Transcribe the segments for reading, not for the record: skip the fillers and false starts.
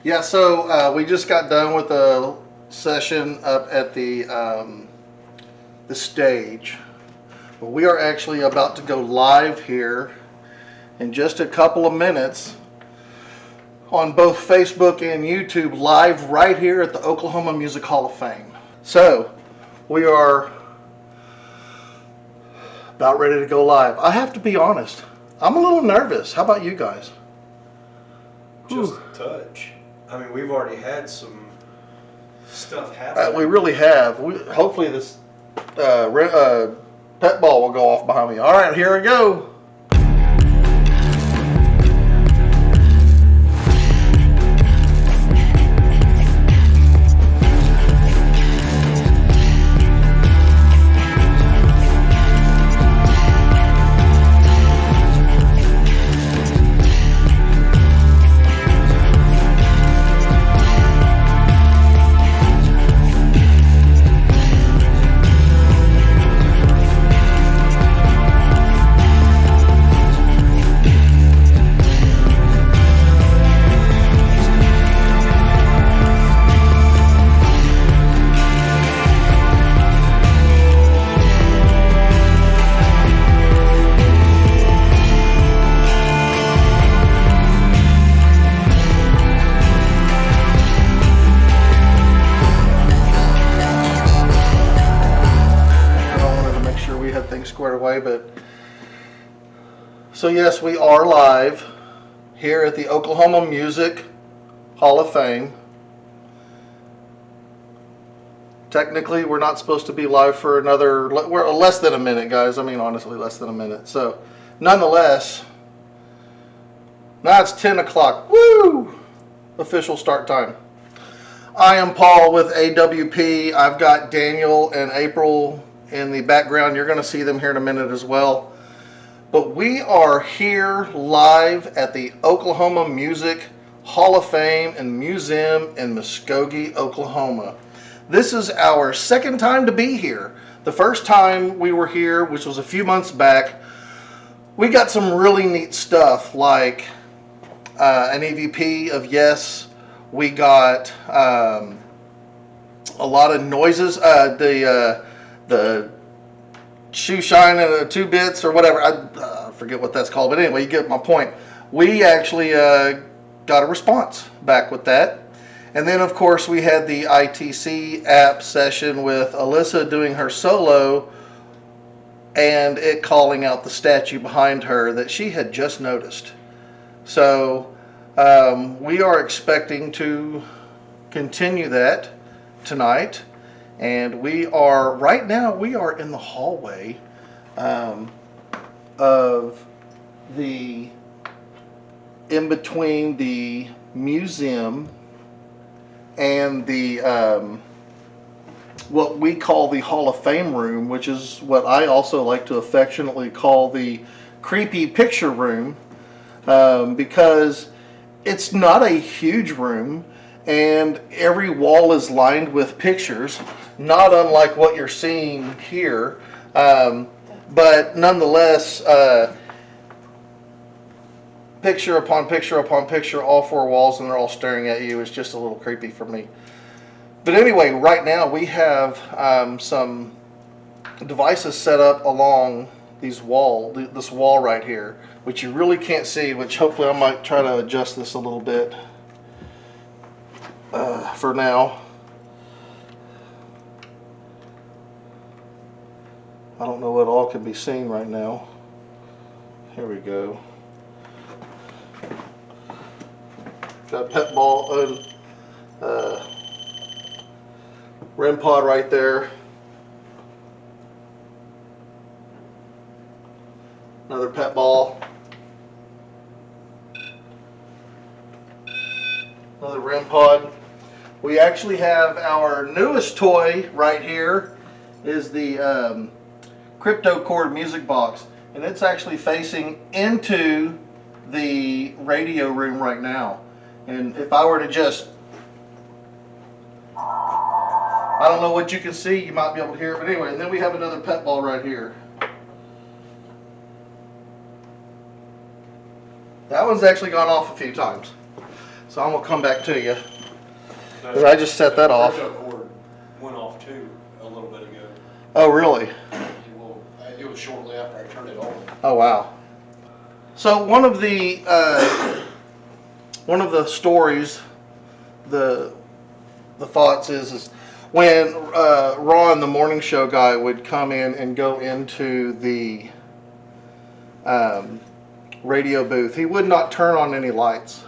Yeah, so we just got done with a session up at the stage. But we are actually about to go live here in just a couple of minutes on both Facebook and YouTube, live right here at the Oklahoma Music Hall of Fame. So we are about ready to go live. I have to be honest, I'm a little nervous. How about you guys? Just a touch. I mean, we've already had some stuff happen. We really have. Hopefully this pet ball will go off behind me. All right, here we go. Squared away, but so yes, we are live here at the Oklahoma Music Hall of Fame. Technically, we're not supposed to be live for we're less than a minute, guys. I mean, honestly, less than a minute. So, nonetheless, now it's 10 o'clock. Woo! Official start time. I am Paul with AWP. I've got Daniel and April in the background. You're going to see them here in a minute as well. But we are here live at the Oklahoma Music Hall of Fame and Museum in Muskogee, Oklahoma. This is our second time to be here. The first time we were here, which was a few months back, we got some really neat stuff like an EVP of Yes. We got a lot of noises. The shoe shine and the 2 bits or whatever. I forget what that's called, but anyway, you get my point. We actually got a response back with that. And then, of course, we had the ITC app session with Alyssa doing her solo and it calling out the statue behind her that she had just noticed. So we are expecting to continue that tonight. And right now we are in the hallway of in between the museum and the what we call the Hall of Fame room, which is what I also like to affectionately call the creepy picture room, because it's not a huge room and every wall is lined with pictures, not unlike what you're seeing here, but nonetheless, picture upon picture upon picture, all 4 walls, and they're all staring at you. It's just a little creepy for me. But anyway, right now we have some devices set up along this wall right here, which you really can't see, which hopefully I might try to adjust this a little bit for now. I don't know what all can be seen right now. Here we go. Got a pet ball and REM pod right there. Another pet ball. Another REM pod. We actually have our newest toy right here is the Crypto Cord music box, and it's actually facing into the radio room right now. And if I were to just, I don't know what you can see, you might be able to hear it, but anyway, and then we have another pet ball right here. That one's actually gone off a few times. So I'm gonna come back to you. 'Cause I just set that off. The cord went off too a little bit ago. Oh, really? It was shortly after I turned it on. Oh, wow. So one of the stories, the thoughts is when Ron, the morning show guy, would come in and go into the radio booth, he would not turn on any lights.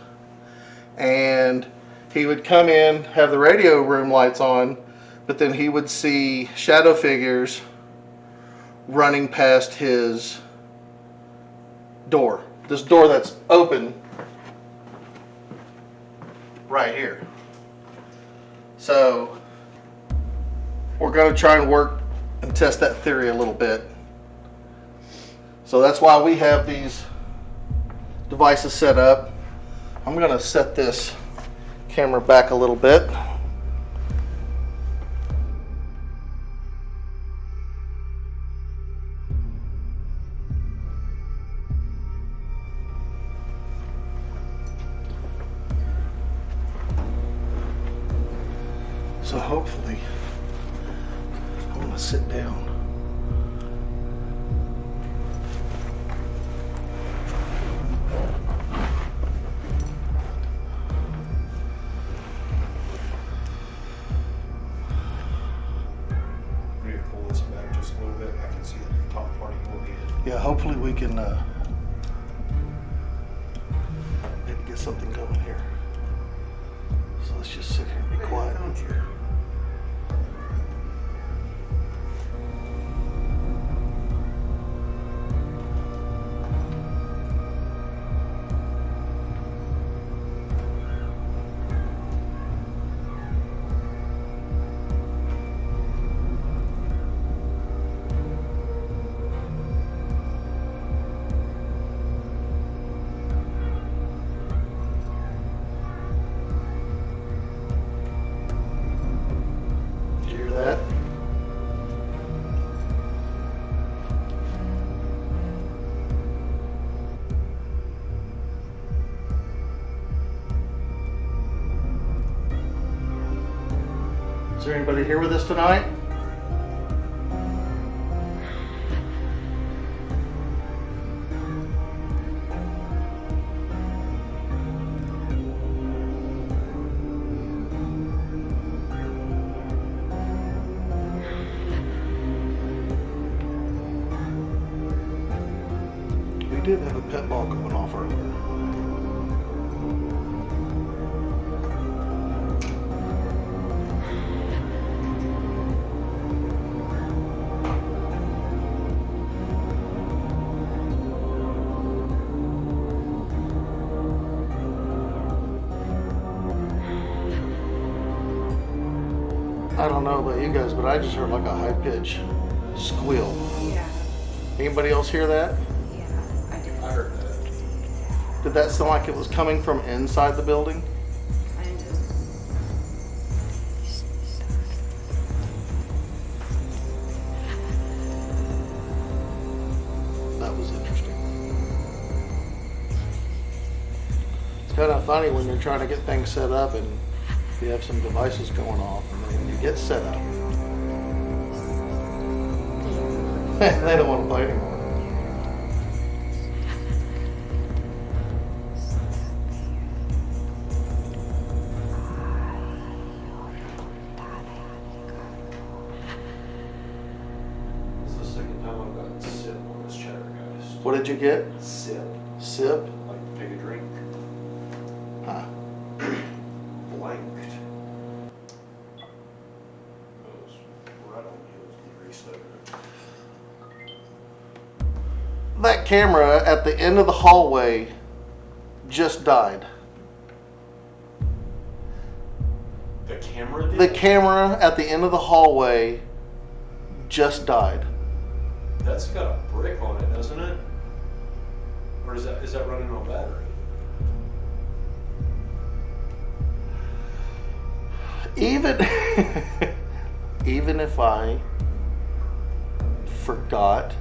And he would come in, have the radio room lights on, but then he would see shadow figures running past his door. This door that's open right here. So we're going to try and work and test that theory a little bit. So that's why we have these devices set up. I'm going to set this camera back a little bit. So hopefully, I'm going to sit down. Maybe pull this back just a little bit. I can see the top part of your head. Yeah, hopefully we can maybe get something going here. So let's just sit here and be quiet. Did you hear that? Is there anybody here with us tonight? We did have a pet ball going off earlier. I don't know about you guys, but I just heard like a high-pitched squeal. Yeah, Anybody else hear that? yeah, I did. I heard that. Did that sound like it was coming from inside the building? Kind of. That was interesting. It's kind of funny when you're trying to get things set up and you have some devices going off and then you get set up. They don't want to play anymore. This is the second time I've gotten sip on this chatter, guys. What did you get? Sip. Sip? Like take a drink. Huh. Blanked. That was right on the heels of the restart. That camera at the end of the hallway just died. The camera did? The camera at the end of the hallway just died. That's got a brick on it, doesn't it? Or is that running on battery? Even if I forgot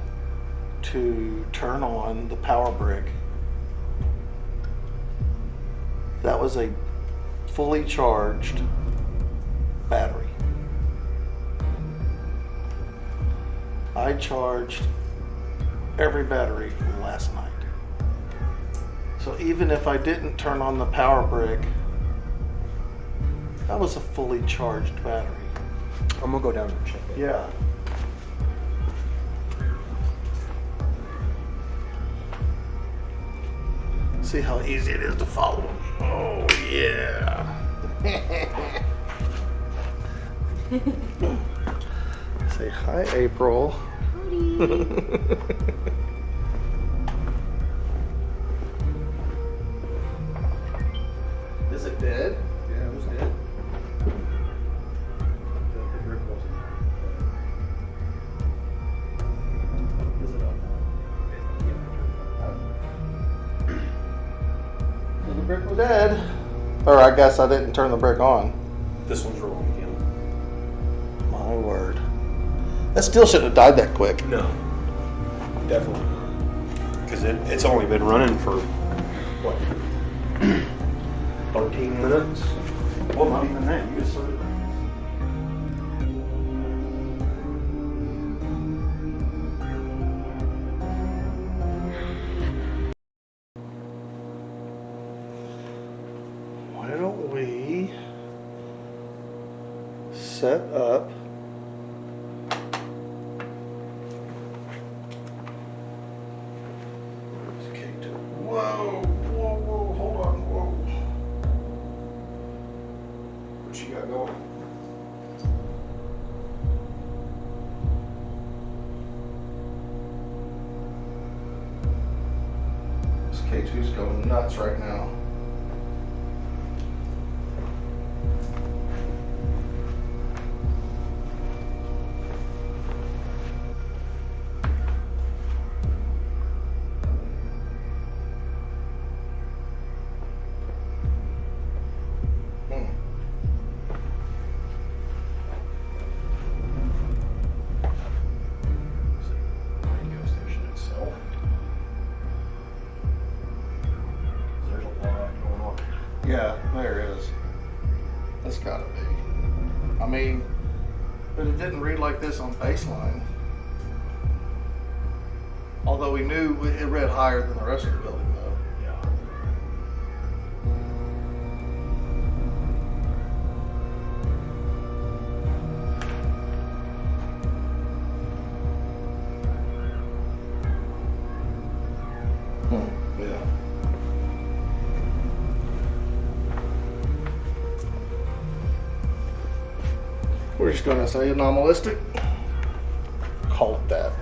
to turn on the power brick, that was a fully charged battery. I charged every battery from last night. So even if I didn't turn on the power brick, that was a fully charged battery. I'm gonna go down and check it. Yeah. See how easy it is to follow him. Oh yeah. Say hi, April. Is it dead? Yeah, it was dead. The brick wasn't. Is it up? So the brick was dead. Or I guess I didn't turn the brick on. This one's rolling again. My word. That still shouldn't have died that quick. No, definitely. Because it's only been running for, what, 13 minutes? Well, not even that. You just started. Why don't we set up Whoa, whoa, whoa, hold on, whoa. What you got going? This K2's going nuts right now. Radio station itself. There's a lot going on. Yeah, there is. That's gotta be. I mean, but it didn't read like this on baseline. Although we knew it read higher than the rest of the building, though. Yeah. Yeah. We're just gonna say anomalistic. Call it that.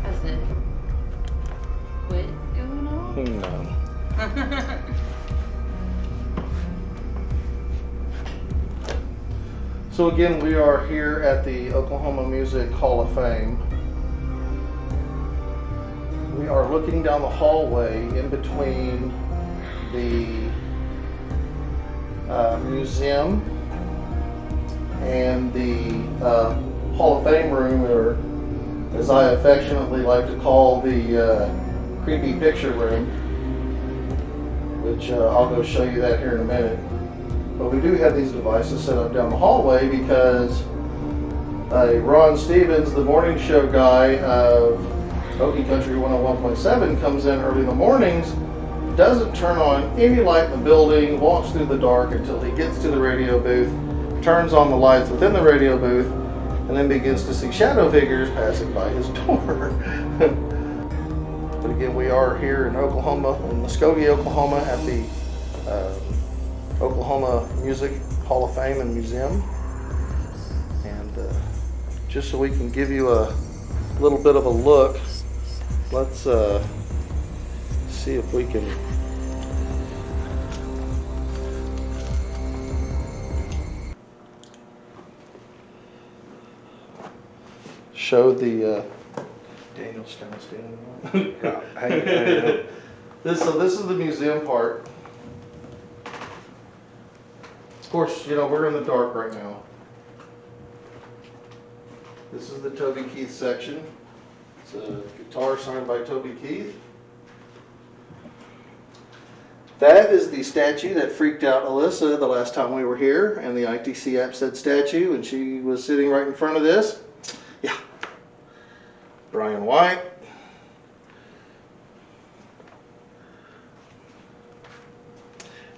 Has it quit going on? No. So again, we are here at the Oklahoma Music Hall of Fame. We are looking down the hallway in between the museum and the Hall of Fame room, or as I affectionately like to call the creepy picture room, which I'll go show you that here in a minute. But we do have these devices set up down the hallway because Ron Stevens, the morning show guy of Okie Country 101.7, comes in early in the mornings, doesn't turn on any light in the building, walks through the dark until he gets to the radio booth, turns on the lights within the radio booth, and then begins to see shadow figures passing by his door. But again, we are here in Oklahoma, in Muskogee, Oklahoma, at the Oklahoma Music Hall of Fame and Museum. And just so we can give you a little bit of a look, let's see if we can show the Daniel's kind of standing on. Hey, So this is the museum part. Of course, you know, we're in the dark right now. This is the Toby Keith section. It's a guitar signed by Toby Keith. That is the statue that freaked out Alyssa the last time we were here, and the ITC app said statue, and she was sitting right in front of this. Yeah. Brian White.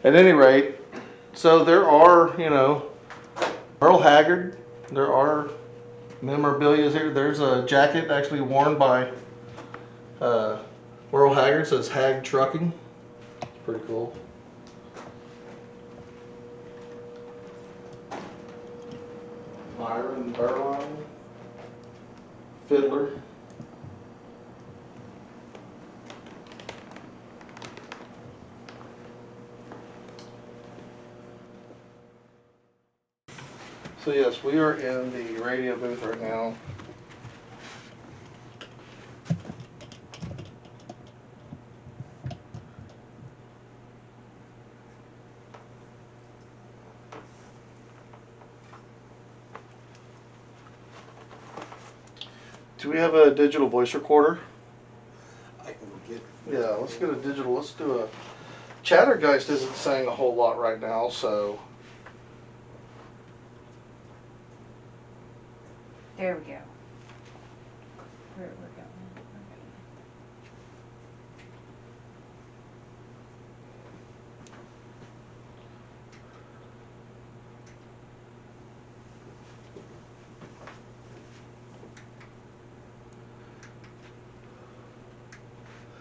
At any rate, so there are, you know, Earl Haggard, there are memorabilia here. There's a jacket actually worn by Earl Haggard, says Hag Trucking. It's pretty cool. Myron Berline, Fiddler. So yes, we are in the radio booth right now. Do we have a digital voice recorder? I can get. Yeah, let's get a digital. Let's do a. Chattergeist isn't saying a whole lot right now, so. There we go. We're going.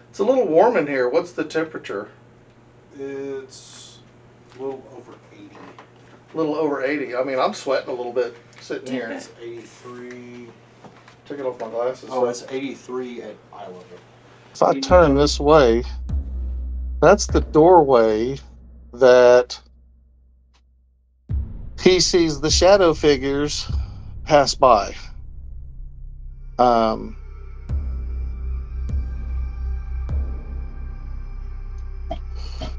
It's a little warm in here. What's the temperature? It's a little over 80. A little over 80. I mean, I'm sweating a little bit sitting here. It's 83. Took it off my glasses. Oh, it's 83 at eye level. If I turn this way, that's the doorway that he sees the shadow figures pass by.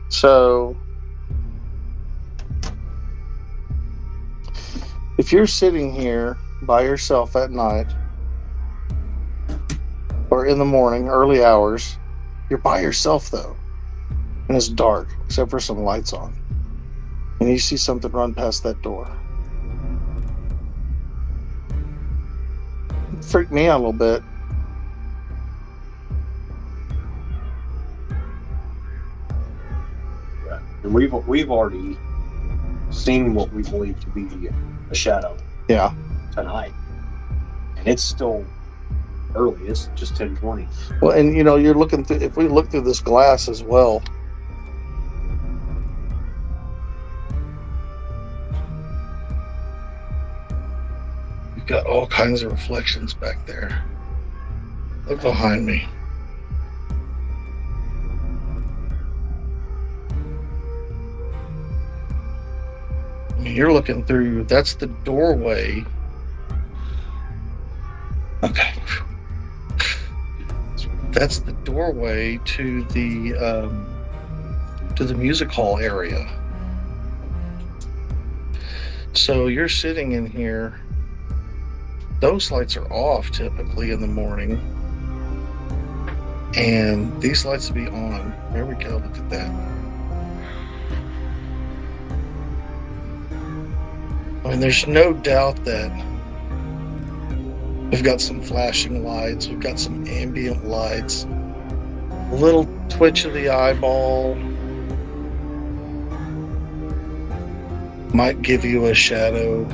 So if you're sitting here by yourself at night or in the morning, early hours, you're by yourself though, and it's dark except for some lights on, and you see something run past that door. It freaked me out a little bit. And we've already seen what we believe to be a shadow. Yeah. Tonight, and it's still early. It's just 10:20. Well, and you know, you're looking through. If we look through this glass as well, you've got all kinds of reflections back there. Look behind me. I mean, you're looking through. That's the doorway. Okay. That's the doorway to the music hall area. So you're sitting in here. Those lights are off typically in the morning, and these lights will be on. There we go. Look at that. I mean, there's no doubt that we've got some flashing lights, we've got some ambient lights, a little twitch of the eyeball might give you a shadow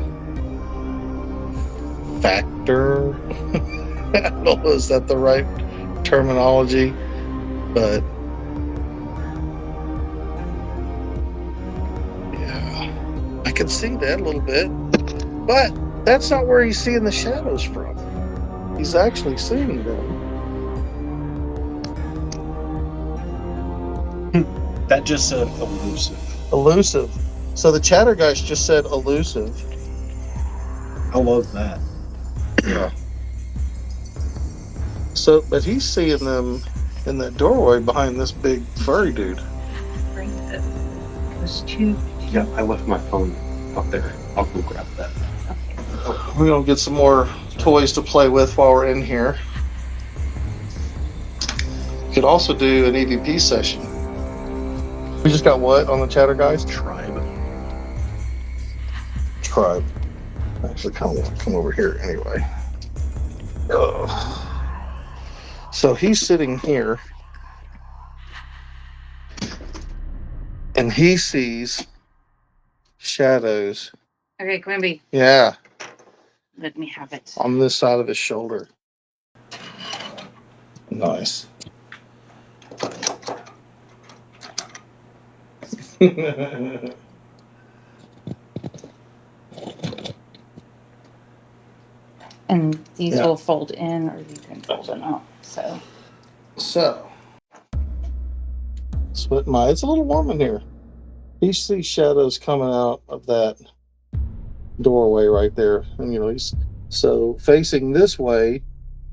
factor. I don't know, is that the right terminology? But yeah, I can see that a little bit, but that's not where he's seeing the shadows from. He's actually seeing them. That just said elusive. Elusive. So the Chattergeist just said elusive. I love that. Yeah. So, but he's seeing them in that doorway behind this big furry dude. Bring it. There's two. Yeah, I left my phone up there. I'll go grab that. Okay. We're gonna get some more toys to play with while we're in here. You could also do an EVP session. We just got what on the chatter, guys? Tribe. Tribe. I actually kind of want to come over here anyway. So he's sitting here and he sees shadows. Okay, Quimby, Yeah, let me have it. on this side of his shoulder. Nice. And these Yeah. will fold in, or you can fold them out. So So, split my. It's a little warm in here. He sees shadows coming out of that doorway right there, and he's so facing this way.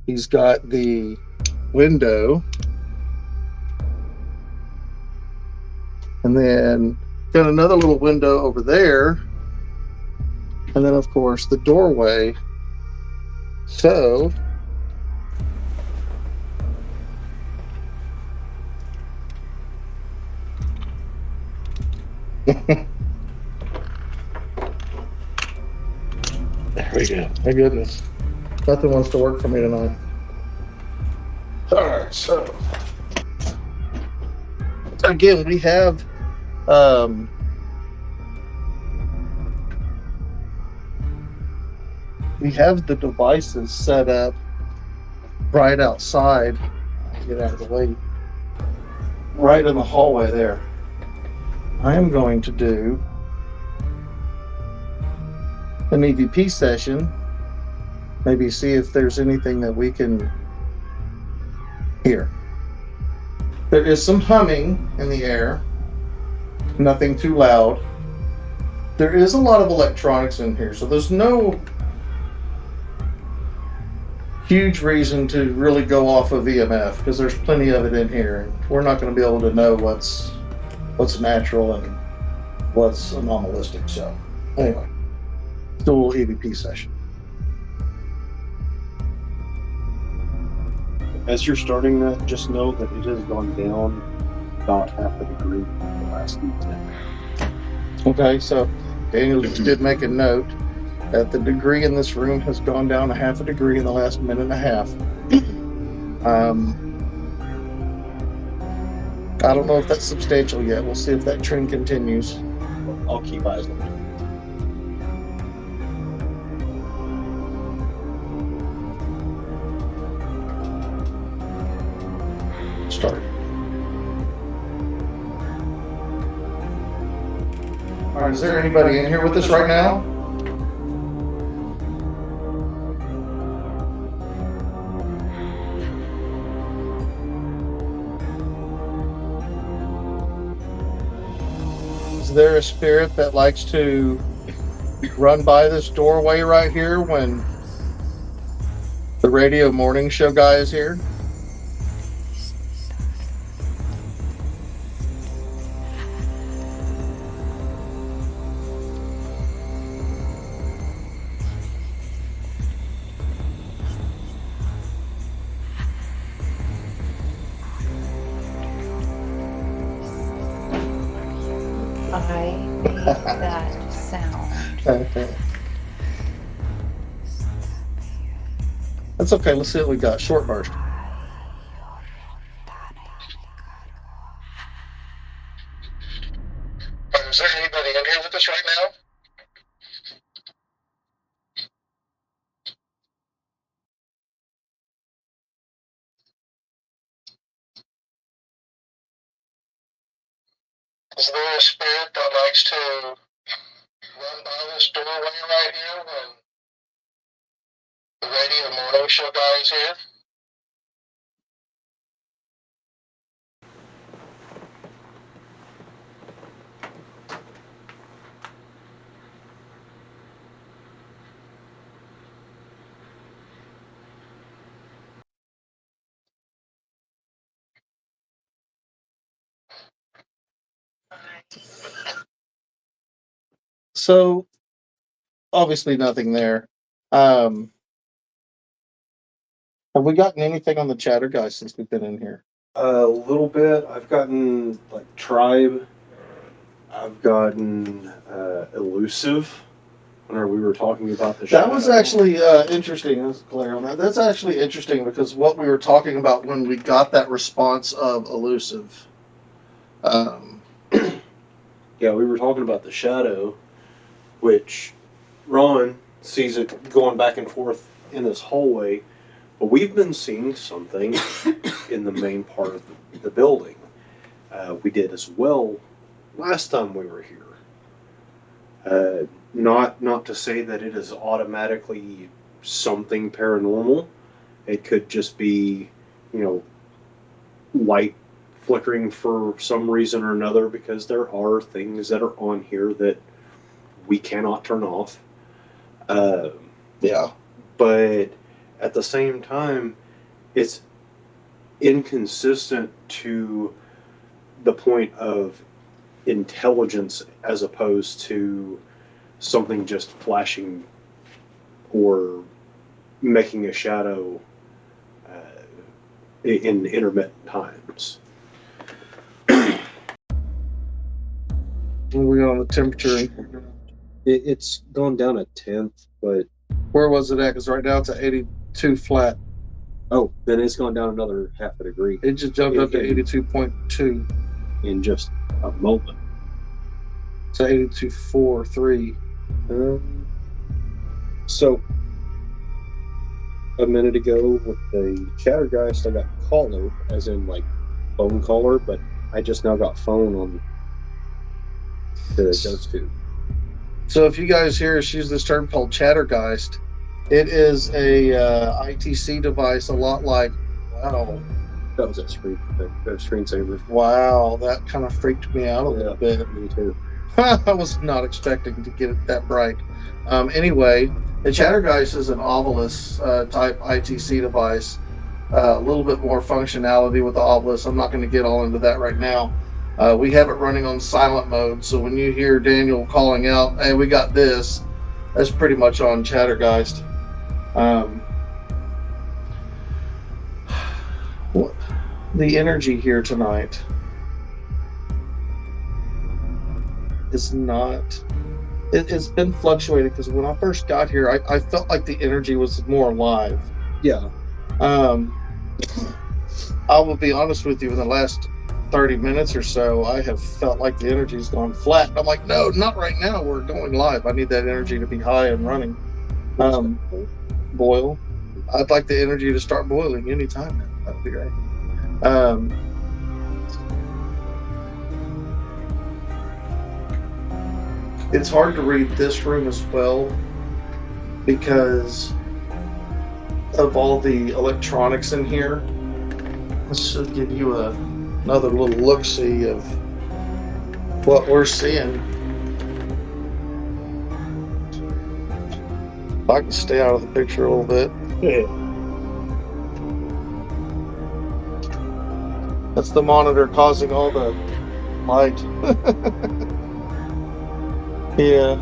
He's got the window, and then got another little window over there, and then of course the doorway. So there we go. My goodness, nothing wants to work for me tonight. All right, so again, we have the devices set up right outside. Get out of the way. Right in the hallway there. I am going to do an EVP session. Maybe see if there's anything that we can hear. There is some humming in the air. Nothing too loud. There is a lot of electronics in here, so there's no huge reason to really go off of EMF because there's plenty of it in here, and we're not going to be able to know what's natural and what's anomalistic. So anyway, do a little EVP session. As you're starting that, just know that it has gone down about half a degree in the last week. Okay, so Daniel just did make a note that the degree in this room has gone down a half a degree in the last minute and a half. I don't know if that's substantial yet. We'll see if that trend continues. I'll keep eyes on it. Start. All right, is there anybody in here with us right now? Is there a spirit that likes to run by this doorway right here when the radio morning show guy is here? I made that sound. That's okay. Let's see what we got. Short burst. Is there anybody in here with us right now? Is there a spirit that likes to run by this doorway right here when the radio morning show guy is here? So obviously nothing there. Have we gotten anything on the chatter guys since we've been in here? A little bit. I've gotten like tribe I've gotten elusive whenever we were talking about the That was shadow. actually interesting. Let's clear on that. That's actually interesting because what we were talking about when we got that response of elusive. Yeah, we were talking about the shadow, which Ron sees it going back and forth in this hallway, but we've been seeing something in the main part of the building. We did as well last time we were here. Not to say that it is automatically something paranormal. It could just be, light flickering for some reason or another, because there are things that are on here that we cannot turn off. Yeah. But at the same time, it's inconsistent to the point of intelligence as opposed to something just flashing or making a shadow in intermittent times. We got on the temperature. It's gone down a tenth, but Where was it at? Because right now it's at 82 flat. oh, then it's gone down another half a degree It just jumped up to 82.2. in just a moment. It's at 82.43. So a minute ago with the Chattergeist, I got caller, as in like phone caller, but I just now got phone on the ghost tube. So if you guys hear us use this term called Chattergeist, it is a ITC device, a lot like, wow, That was a screensaver. wow, that kind of freaked me out a little bit. Me too. I was not expecting to get it that bright. Anyway, the Chattergeist is an Ovilus type ITC device. A little bit more functionality with the Ovilus. I'm not going to get all into that right now. We have it running on silent mode, so when you hear Daniel calling out, hey, we got this, that's pretty much on Chattergeist. The energy here tonight is not... It's been fluctuating, because when I first got here, I felt like the energy was more alive. Yeah. I will be honest with you, in the last 30 minutes or so, I have felt like the energy's gone flat. I'm like, no, not right now. We're going live. I need that energy to be high and running. Boil. I'd like the energy to start boiling anytime now. That would be great. It's hard to read this room as well because of all the electronics in here. This should give you another little look-see of what we're seeing. If I can stay out of the picture a little bit. Yeah. That's the monitor causing all the light. Yeah.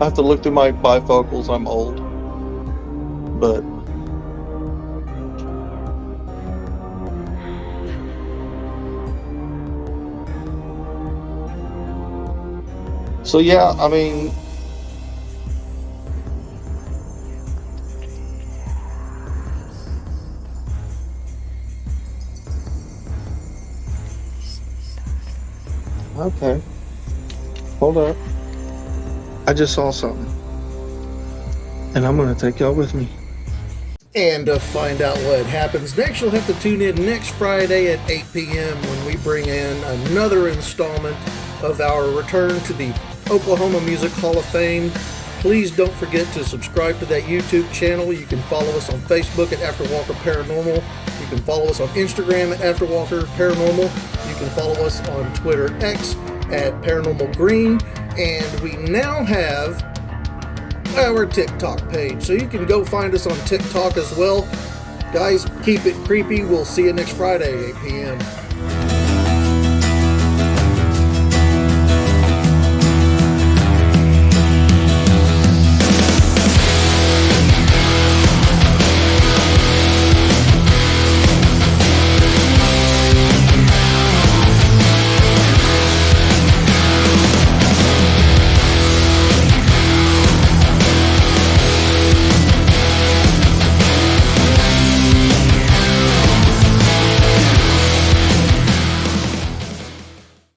I have to look through my bifocals. I'm old. But so yeah, I mean, okay, hold up. I just saw something, and I'm gonna take y'all with me. And to find out what happens next, you'll have to tune in next Friday at 8 p.m. when we bring in another installment of our return to the Oklahoma Music Hall of Fame. Please don't forget to subscribe to that YouTube channel. You can follow us on Facebook at Afterwalker Paranormal. You can follow us on Instagram at Afterwalker Paranormal. You can follow us on Twitter X at Paranormal Green. And we now have our TikTok page, so you can go find us on TikTok as well. Guys, keep it creepy. We'll see you next Friday, 8 p.m.